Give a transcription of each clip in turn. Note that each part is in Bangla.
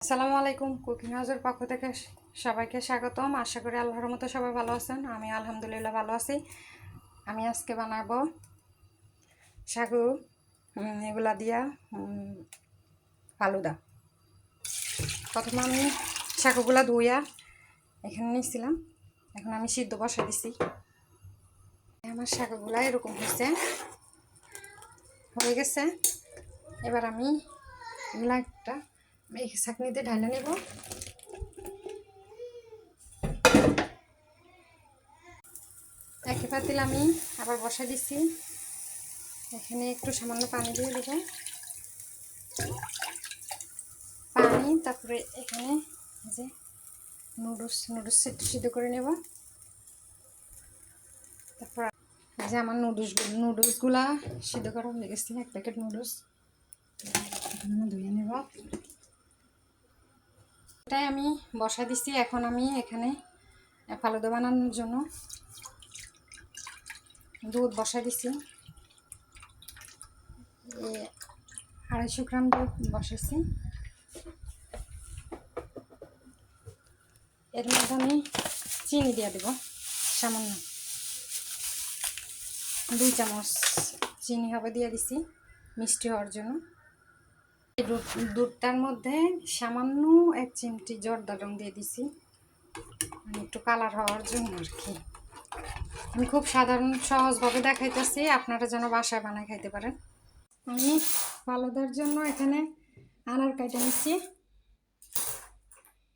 আসসালামু আলাইকুম। কুকিং হাউসের পক্ষ থেকে সবাইকে স্বাগতম। আশা করি আল্লাহর মতো সবাই ভালো আছেন। আমি আলহামদুলিল্লাহ ভালো আছি। আমি আজকে বানাবো সাগু এগুলা দিয়া ফালুদা। প্রথমে আমি সাগুগুলা ধুইয়া এখানে নিয়েছিলাম, এখন আমি সিদ্ধ বসা দিছি। আমার সাগুগুলা এরকম হয়ে গেছে। এবার আমি এগুলা একটা ছাঁকনিতে ঢালে নেব। একটা পাতিল আমি আবার বসা দিচ্ছি, এখানে একটু সামান্য পানি দিয়ে দেবো। পানি, তারপরে এখানে যে নুডলস সিদ্ধ করে নেব। তারপর যে আমার নুডলসগুলা সিদ্ধ করা হয়ে গেছে, এক প্যাকেট নুডলস ধুয়ে নেব। এটাই আমি বসা দিচ্ছি। এখন আমি এখানে ফালুদা বানানোর জন্য দুধ বসা দিচ্ছি। 250 গ্রাম দুধ বসাচ্ছি। এর মধ্যে আমি চিনি দিয়ে দেবো সামান্য, 2 চামচ চিনি হবে দিয়ে দিছি মিষ্টি হওয়ার জন্য। এই দুধটার মধ্যে সামান্য 1 চিমটি জর্দা রং দিয়ে দিছি, একটু কালার হওয়ার জন্য আর কি। আমি খুব সাধারণ সহজভাবে দেখাইতেছি, আপনারা যেন বাসায় বানায় খাইতে পারেন। আমি ফালুদার জন্য এখানে আনার কাটা নিচ্ছি।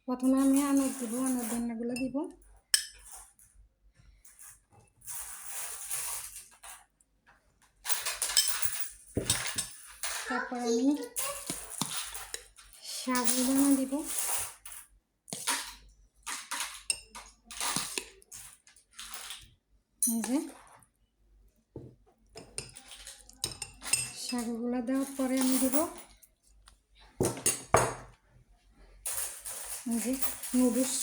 প্রথমে আমি আনার দিব, আনার দানাগুলো দিব। তারপর আমি সাবুদানা দিব। এই যে সাগুগুলো দেওয়ার পরে আমি দিব যে নুডলস।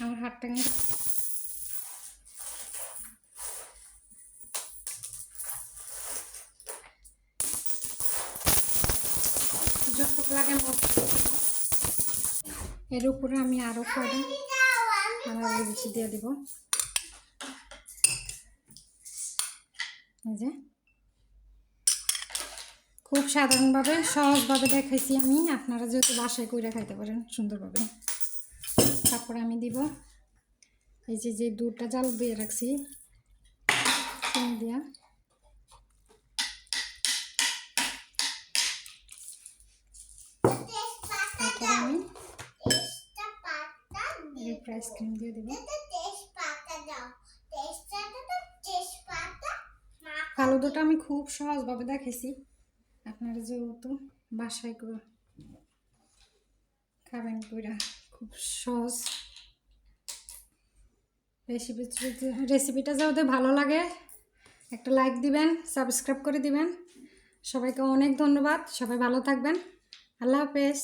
আমার হাতটা নিয়ে যতটুকু লাগে এর উপরে আমি আরও কটা আনার বেশি দিয়ে দিব। এই যে খুব সাধারণভাবে সহজভাবে দেখাইছি আমি, আপনারা যেহেতু বাসায় কইরা খাইতে পারেন সুন্দরভাবে। তারপরে আমি দিব এই যে দুধটা জাল দিয়ে রাখছি চিনি দিয়া। তারপরে আমি একটু আইসক্রিম দিয়ে দেব। ফালুদাটা আমি খুব সহজভাবে দেখাইছি, আপনারা যেহেতু বাসায় খাবেন কইরা, খুব সহজ রেসিপিটা যদি ভালো লাগে একটা লাইক দিবেন, সাবস্ক্রাইব করে দিবেন। সবাইকে অনেক ধন্যবাদ। সবাই ভালো থাকবেন। আল্লাহ হাফেজ।